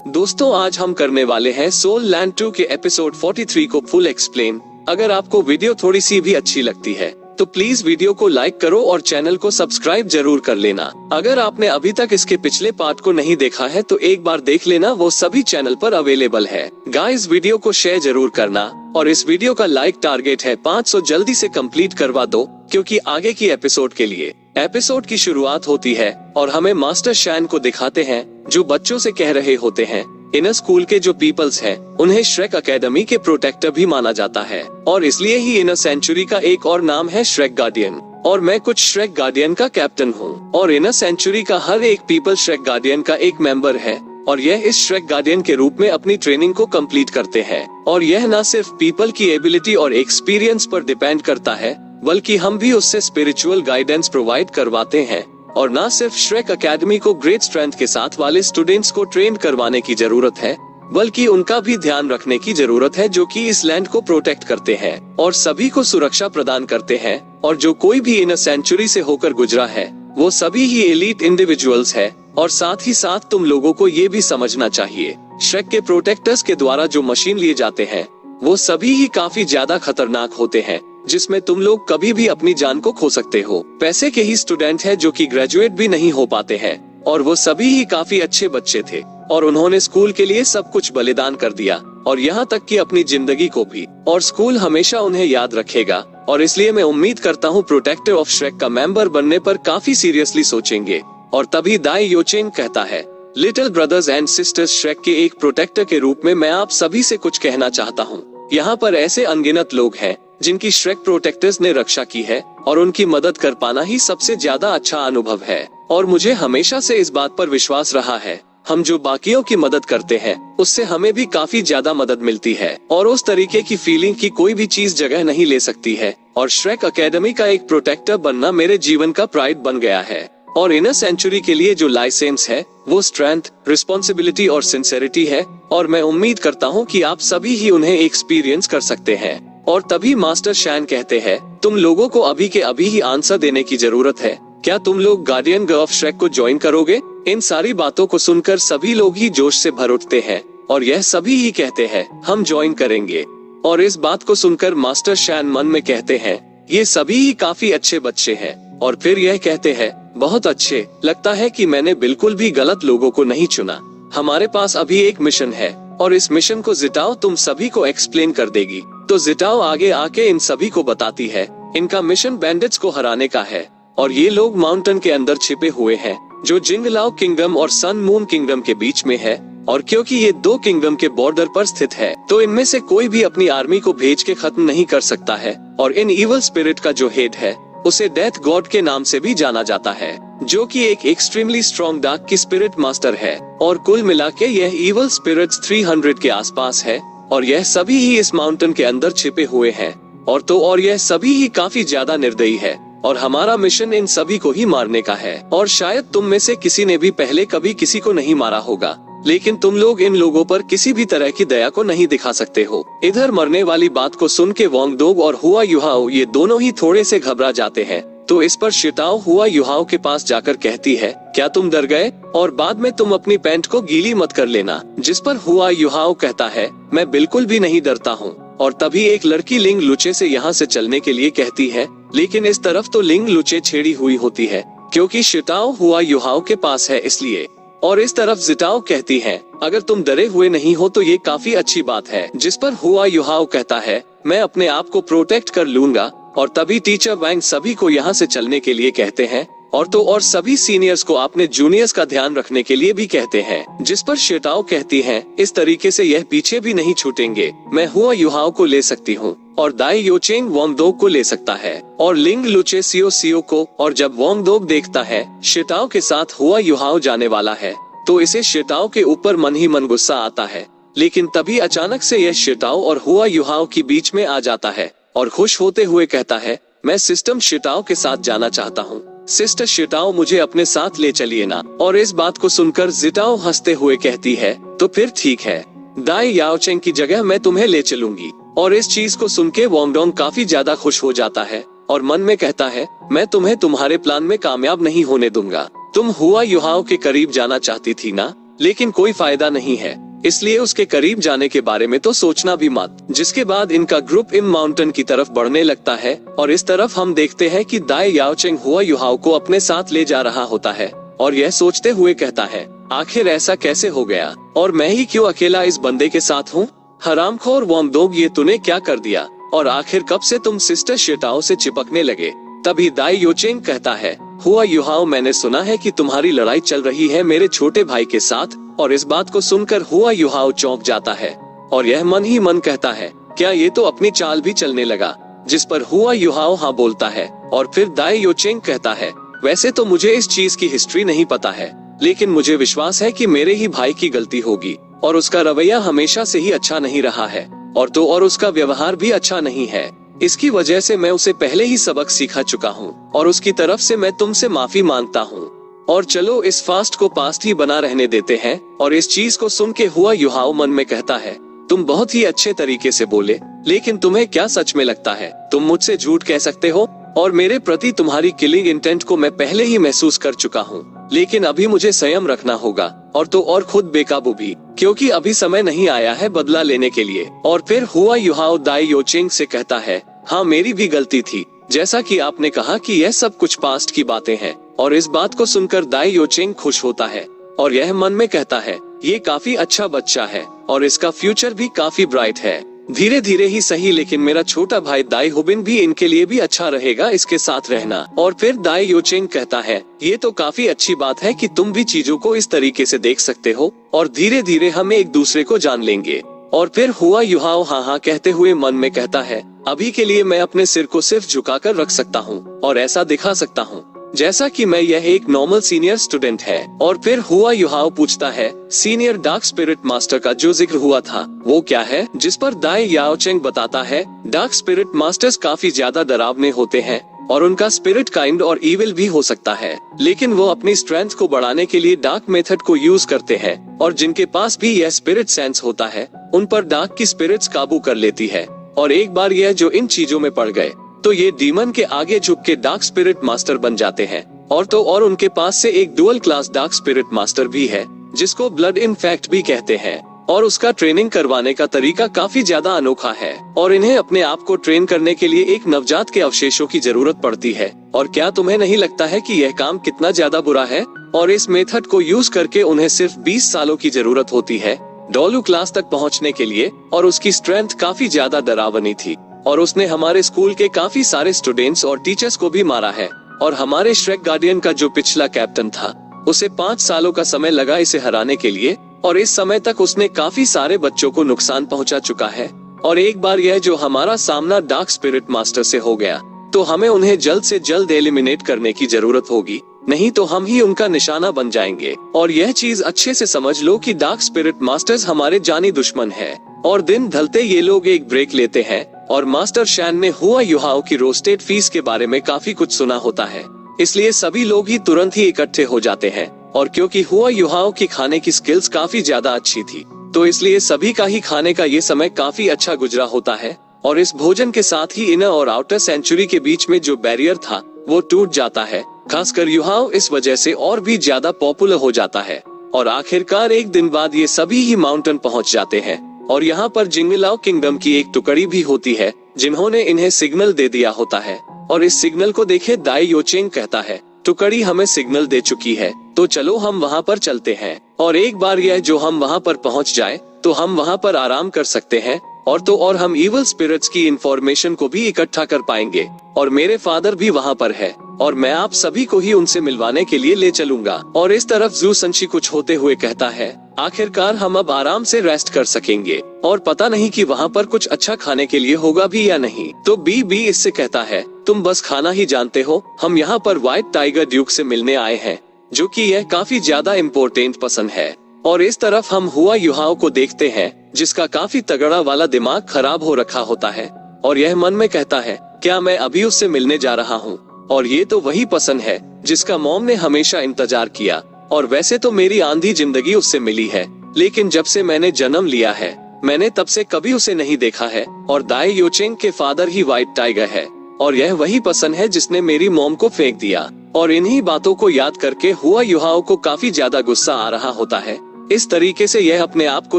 दोस्तों आज हम करने वाले हैं सोल लैंड 2 के एपिसोड 43 को फुल एक्सप्लेन। अगर आपको वीडियो थोड़ी सी भी अच्छी लगती है तो प्लीज वीडियो को लाइक करो और चैनल को सब्सक्राइब जरूर कर लेना। अगर आपने अभी तक इसके पिछले पार्ट को नहीं देखा है तो एक बार देख लेना, वो सभी चैनल पर अवेलेबल है। गाइस वीडियो को शेयर जरूर करना और इस वीडियो का लाइक टारगेट है 500, जल्दी से कंप्लीट करवा दो क्योंकि आगे की एपिसोड के लिए एपिसोड की शुरुआत होती है और हमें मास्टर शैन को दिखाते हैं जो बच्चों से कह रहे होते हैं इनर स्कूल के जो पीपल्स हैं उन्हें श्रेक एकेडमी के प्रोटेक्टर भी माना जाता है और इसलिए ही इनर सेंचुरी का एक और नाम है श्रेक गार्डियन और मैं कुछ श्रेक गार्डियन का कैप्टन हूँ और इनर सेंचुरी का हर एक पीपल श्रेक गार्डियन का एक मेंबर है और यह इस श्रेक गार्डियन के रूप में अपनी ट्रेनिंग को कंप्लीट करते हैं। और यह न सिर्फ पीपल की एबिलिटी और एक्सपीरियंस पर डिपेंड करता है बल्कि हम भी उससे स्पिरिचुअल गाइडेंस प्रोवाइड करवाते हैं। और न सिर्फ श्रेक एकेडमी को ग्रेट स्ट्रेंथ के साथ वाले स्टूडेंट्स को ट्रेन करवाने की जरूरत है बल्कि उनका भी ध्यान रखने की जरूरत है जो कि इस लैंड को प्रोटेक्ट करते हैं और सभी को सुरक्षा प्रदान करते हैं। और जो कोई भी इनर सेंचुरी से होकर गुजरा है वो सभी ही एलीट इंडिविजुअल्स है। और साथ ही साथ तुम लोगों को ये भी समझना चाहिए श्रेक के प्रोटेक्टर्स के द्वारा जो मशीन लिए जाते हैं वो सभी ही काफी ज्यादा खतरनाक होते हैं जिसमें तुम लोग कभी भी अपनी जान को खो सकते हो। पैसे के ही स्टूडेंट है जो कि ग्रेजुएट भी नहीं हो पाते हैं और वो सभी ही काफी अच्छे बच्चे थे और उन्होंने स्कूल के लिए सब कुछ बलिदान कर दिया और यहाँ तक कि अपनी जिंदगी को भी। और स्कूल हमेशा उन्हें याद रखेगा और इसलिए मैं उम्मीद करता हूँ प्रोटेक्टर ऑफ श्रेक का मेंबर बनने पर काफी सीरियसली सोचेंगे। और तभी दाई योचेंग कहता है, little brothers and sisters, Shrek के एक प्रोटेक्टर के रूप में मैं आप सभी से कुछ कहना चाहता हूँ। यहाँ पर ऐसे अनगिनत लोग हैं जिनकी श्रेक प्रोटेक्टर्स ने रक्षा की है और उनकी मदद कर पाना ही सबसे ज्यादा अच्छा अनुभव है। और मुझे हमेशा से इस बात पर विश्वास रहा है हम जो बाकियों की मदद करते हैं उससे हमें भी काफी ज्यादा मदद मिलती है और उस तरीके की फीलिंग की कोई भी चीज जगह नहीं ले सकती है। और श्रेक एकेडमी का एक प्रोटेक्टर बनना मेरे जीवन का प्राइड बन गया है। और इनर सेंचुरी के लिए जो लाइसेंस है वो स्ट्रेंथ, रिस्पॉन्सिबिलिटी और सिंसेरिटी है और मैं उम्मीद करता हूँ कि आप सभी ही उन्हें एक्सपीरियंस कर सकते हैं। और तभी मास्टर शैन कहते हैं, तुम लोगों को अभी के अभी ही आंसर देने की जरूरत है। क्या तुम लोग गार्डियन ऑफ श्रेक को ज्वाइन करोगे? इन सारी बातों को सुनकर सभी लोग ही जोश से भर उठते हैं और यह सभी ही कहते हैं हम ज्वाइन करेंगे। और इस बात को सुनकर मास्टर शैन मन में कहते हैं ये सभी ही काफी अच्छे बच्चे हैं। और फिर यह कहते हैं बहुत अच्छे, लगता है कि मैंने बिल्कुल भी गलत लोगों को नहीं चुना। हमारे पास अभी एक मिशन है और इस मिशन को जिटाओ तुम सभी को एक्सप्लेन कर देगी। तो जिटाओ आगे आके इन सभी को बताती है इनका मिशन बैंडिट्स को हराने का है और ये लोग माउंटेन के अंदर छिपे हुए हैं जो जिंगलाओ किंगडम और सन मून किंगडम के बीच में है। और क्योंकि ये दो किंगडम के बॉर्डर पर स्थित है तो इनमें से कोई भी अपनी आर्मी को भेज के खत्म नहीं कर सकता है। और इन इवल स्पिरिट का जो हेड है उसे डेथ गॉड के नाम से भी जाना जाता है जो कि एक एक्सट्रीमली स्ट्रॉन्ग डार्क की स्पिरिट मास्टर है। और कुल मिला के यह इवल स्पिरिट्स 300 के आसपास है और यह सभी ही इस माउंटेन के अंदर छिपे हुए हैं। और यह सभी ही काफी ज्यादा निर्दयी है और हमारा मिशन इन सभी को ही मारने का है। और शायद तुम में से किसी ने भी पहले कभी किसी को नहीं मारा होगा लेकिन तुम लोग इन लोगों पर किसी भी तरह की दया को नहीं दिखा सकते हो। इधर मरने वाली बात को सुन के वोंग दोग और हुआ युहाओ ये दोनों ही थोड़े से घबरा जाते हैं। तो इस पर शिताओ हुआ युहाओ के पास जाकर कहती है क्या तुम डर गए और बाद में तुम अपनी पैंट को गीली मत कर लेना। जिस पर हुआ युहाओ कहता है मैं बिल्कुल भी नहीं डरता हूँ। और तभी एक लड़की लिंग लुचे से यहाँ से चलने के लिए कहती है लेकिन इस तरफ तो लिंग लुचे छेड़ी हुई होती है क्योंकि शिताओ हुआ युहाओ के पास है इसलिए। और इस तरफ जिटाओ कहती है अगर तुम डरे हुए नहीं हो तो ये काफी अच्छी बात है। जिस पर हुआ युहाओ कहता है मैं अपने आप को प्रोटेक्ट कर लूंगा। और तभी टीचर वैंग सभी को यहाँ से चलने के लिए कहते हैं और सभी सीनियर्स को अपने जूनियर्स का ध्यान रखने के लिए भी कहते हैं। जिस पर शिताओ कहती है इस तरीके से यह पीछे भी नहीं छूटेंगे, मैं हुआ युहाओ को ले सकती हूँ और दाई योचेंग वोंग दोग को ले सकता है और लिंग लुचे सियो सियो को। और जब वोंग दोग देखता है शिताओ के साथ हुआ युहाओ जाने वाला है तो इसे शिताओ के ऊपर मन ही मन गुस्सा आता है। लेकिन तभी अचानक से यह शिताओ और हुआ युहाओ के बीच में आ जाता है और खुश होते हुए कहता है मैं सिस्टम शिताओ के साथ जाना चाहता हूँ। सिस्टर शिताओ मुझे अपने साथ ले चलिए ना। और इस बात को सुनकर जिटाओ हंसते हुए कहती है तो फिर ठीक है, दाई याओचेंग की जगह मैं तुम्हें ले चलूंगी। और इस चीज को सुन के वोंगडोंग काफी ज्यादा खुश हो जाता है और मन में कहता है मैं तुम्हें तुम्हारे प्लान में कामयाब नहीं होने दूंगा। तुम हुआ युहाओ के करीब जाना चाहती थी ना, लेकिन कोई फायदा नहीं है, इसलिए उसके करीब जाने के बारे में तो सोचना भी मत। जिसके बाद इनका ग्रुप इन माउंटेन की तरफ बढ़ने लगता है और इस तरफ हम देखते हैं कि दाई याओचेंग हुआ युहाओ को अपने साथ ले जा रहा होता है और यह सोचते हुए कहता है, आखिर ऐसा कैसे हो गया और मैं ही क्यों अकेला इस बंदे के साथ हूँ? हरामखोर वोंगडोंग, ये तूने क्या कर दिया और आखिर कब से तुम सिस्टर शेटाओ से चिपकने लगे? तभी दाई याओचेंग कहता है, हुआ युहाओ, मैंने सुना है कि तुम्हारी लड़ाई चल रही है मेरे छोटे भाई के साथ। और इस बात को सुनकर हुआ युहाओ चौंक जाता है और यह मन ही मन कहता है, क्या ये तो अपनी चाल भी चलने लगा? जिस पर हुआ युहाओ हाँ बोलता है और फिर दाई याओचेंग कहता है, वैसे तो मुझे इस चीज की हिस्ट्री नहीं पता है, लेकिन मुझे विश्वास है कि मेरे ही भाई की गलती होगी और उसका रवैया हमेशा से ही अच्छा नहीं रहा है और उसका व्यवहार भी अच्छा नहीं है। इसकी वजह से मैं उसे पहले ही सबक सिखा चुका हूँ और उसकी तरफ से मैं तुमसे माफी मांगता हूँ। और चलो इस फास्ट को पास्ट ही बना रहने देते हैं। और इस चीज को सुन के हुआ युहाओ मन में कहता है, तुम बहुत ही अच्छे तरीके से बोले, लेकिन तुम्हें क्या सच में लगता है तुम मुझसे झूठ कह सकते हो? और मेरे प्रति तुम्हारी किलिंग इंटेंट को मैं पहले ही महसूस कर चुका हूँ, लेकिन अभी मुझे संयम रखना होगा और खुद बेकाबू भी, क्योंकि अभी समय नहीं आया है बदला लेने के लिए। और फिर हुआ युहाओ दाई याओचेंग से कहता है, हाँ मेरी भी गलती थी, जैसा कि आपने कहा कि यह सब कुछ पास्ट की बातें हैं। और इस बात को सुनकर दाई याओचेंग खुश होता है और यह मन में कहता है, ये काफी अच्छा बच्चा है और इसका फ्यूचर भी काफी ब्राइट है। धीरे धीरे ही सही, लेकिन मेरा छोटा भाई दाई हुबिन भी इनके लिए भी अच्छा रहेगा इसके साथ रहना। और फिर दाई याओचेंग कहता है, ये तो काफी अच्छी बात है कि तुम भी चीजों को इस तरीके से देख सकते हो और धीरे धीरे हम एक दूसरे को जान लेंगे। और फिर हुआ युहाओ हाँ हाँ कहते हुए मन में कहता है, अभी के लिए मैं अपने सिर को सिर्फ झुकाकर रख सकता हूँ और ऐसा दिखा सकता हूँ जैसा कि मैं यह एक नॉर्मल सीनियर स्टूडेंट है। और फिर हुआ युहाओ पूछता है, सीनियर डार्क स्पिरिट मास्टर का जो जिक्र हुआ था वो क्या है? जिस पर दाई याओचेंग बताता है, डार्क स्पिरिट मास्टर्स काफी ज्यादा डरावने होते हैं और उनका स्पिरिट काइंड और इविल भी हो सकता है, लेकिन वो अपनी स्ट्रेंथ को बढ़ाने के लिए डार्क मेथड को यूज करते हैं और जिनके पास भी यह स्पिरिट सेंस होता है उन पर डार्क की स्पिरिट्स काबू कर लेती है। और एक बार यह जो इन चीजों में पड़ गए तो ये डीमन के आगे झुक के डार्क स्पिरिट मास्टर बन जाते हैं। और उनके पास से एक dual class dark spirit master भी है जिसको ब्लड इनफेक्ट भी कहते हैं और उसका ट्रेनिंग करवाने का तरीका काफी ज्यादा अनोखा है और इन्हें अपने आप को ट्रेन करने के लिए एक नवजात के अवशेषों की जरूरत पड़ती है। और क्या तुम्हें नहीं लगता है कि यह काम कितना ज्यादा बुरा है? और इस मेथड को यूज करके उन्हें सिर्फ 20 सालों की जरूरत होती है डोलू क्लास तक पहुंचने के लिए। और उसकी स्ट्रेंथ काफी ज्यादा डरावनी थी और उसने हमारे स्कूल के काफी सारे स्टूडेंट्स और टीचर्स को भी मारा है। और हमारे श्रेक गार्डियन का जो पिछला कैप्टन था उसे 5 सालों का समय लगा इसे हराने के लिए और इस समय तक उसने काफी सारे बच्चों को नुकसान पहुंचा चुका है। और एक बार यह जो हमारा सामना डार्क स्पिरिट मास्टर से हो गया तो हमें उन्हें जल्द से जल्द एलिमिनेट करने की जरूरत होगी, नहीं तो हम ही उनका निशाना बन जाएंगे। और यह चीज अच्छे से समझ लो कि डार्क स्पिरिट मास्टर्स हमारे जानी दुश्मन है। और दिन ढलते ये लोग एक ब्रेक लेते हैं और मास्टर शैन ने हुआ युहाओ की रोस्टेड फीस के बारे में काफी कुछ सुना होता है, इसलिए सभी लोग ही तुरंत ही इकट्ठे हो जाते हैं। और क्योंकि हुआ युहाओ की खाने की स्किल्स काफी ज्यादा अच्छी थी तो इसलिए सभी का ही खाने का ये समय काफी अच्छा गुजरा होता है। और इस भोजन के साथ ही इनर और आउटर सेंचुरी के बीच में जो बैरियर था वो टूट जाता है। खासकर युहाओ इस वजह से और भी ज्यादा पॉपुलर हो जाता है। और आखिरकार एक दिन बाद ये सभी ही माउंटेन पहुंच जाते हैं और यहाँ पर जिंगलाओ किंगडम की एक टुकड़ी भी होती है जिन्होंने इन्हें सिग्नल दे दिया होता है। और इस सिग्नल को देखे दाई याओचेंग कहता है, टुकड़ी हमें सिग्नल दे चुकी है तो चलो हम वहाँ पर चलते हैं। और एक बार यह जो हम वहाँ पर पहुँच जाए तो हम वहाँ पर आराम कर सकते हैं और हम इविल स्पिरिट्स की इंफॉर्मेशन को भी इकट्ठा कर पाएंगे। और मेरे फादर भी वहाँ पर है और मैं आप सभी को ही उनसे मिलवाने के लिए ले चलूंगा। और इस तरफ जू संशी कुछ होते हुए कहता है, आखिरकार हम अब आराम से रेस्ट कर सकेंगे और पता नहीं कि वहाँ पर कुछ अच्छा खाने के लिए होगा भी या नहीं। तो बी इससे कहता है, तुम बस खाना ही जानते हो, हम यहाँ पर व्हाइट टाइगर ड्यूक से मिलने आए हैं जो कि यह काफी ज्यादा इम्पोर्टेंट पसंद है। और इस तरफ हम हुआ युहाओ को देखते हैं जिसका काफी तगड़ा वाला दिमाग खराब हो रखा होता है और यह मन में कहता है, क्या मैं अभी उससे मिलने जा रहा हूँ? और ये तो वही पसंद है जिसका मॉम ने हमेशा इंतजार किया। और वैसे तो मेरी आंधी जिंदगी उससे मिली है, लेकिन जब से मैंने जन्म लिया है मैंने तब से कभी उसे नहीं देखा है। और दाई याओचेंग के फादर ही व्हाइट टाइगर है और यह वही पसंद है जिसने मेरी मॉम को फेंक दिया। और इन्हीं बातों को याद करके हुआ युहाओ को काफी ज्यादा गुस्सा आ रहा होता है, इस तरीके से यह अपने आप को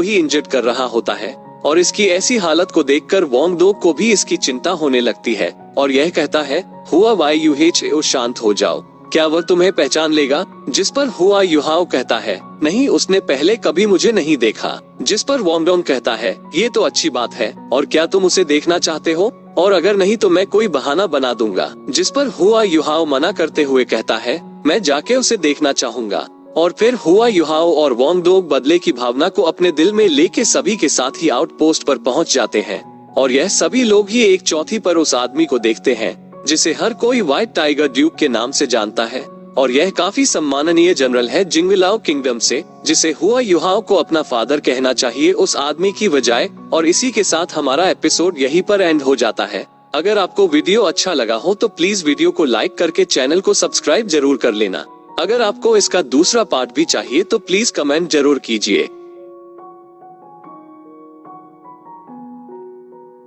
ही इंजर्ड कर रहा होता है और इसकी ऐसी हालत को देखकर वोंग डोग को भी इसकी चिंता होने लगती है और यह कहता है, हुआ वाई यूहेच, शांत हो जाओ, क्या वह तुम्हें पहचान लेगा? जिस पर हुआ युहाओ कहता है, नहीं, उसने पहले कभी मुझे नहीं देखा। जिस पर वोंग डोंग कहता है, ये तो अच्छी बात है, और क्या तुम उसे देखना चाहते हो? और अगर नहीं तो मैं कोई बहाना बना दूंगा। जिस पर हुआ युहाओ मना करते हुए कहता है, मैं जाके उसे देखना चाहूंगा। और फिर हुआ युहाओ और वोंग डोग बदले की भावना को अपने दिल में लेके सभी के साथ ही आउटपोस्ट पर पहुंच जाते हैं और यह सभी लोग ही एक चौथी पर उस आदमी को देखते हैं जिसे हर कोई व्हाइट टाइगर ड्यूक के नाम से जानता है और यह काफी सम्माननीय जनरल है जिंगलाओ किंगडम से, जिसे हुआ युहाओ को अपना फादर कहना चाहिए उस आदमी की बजाय। और इसी के साथ हमारा एपिसोड यहीं पर एंड हो जाता है। अगर आपको वीडियो अच्छा लगा हो तो प्लीज वीडियो को लाइक करके चैनल को सब्सक्राइब जरूर कर लेना। अगर आपको इसका दूसरा पार्ट भी चाहिए तो प्लीज कमेंट जरूर कीजिए।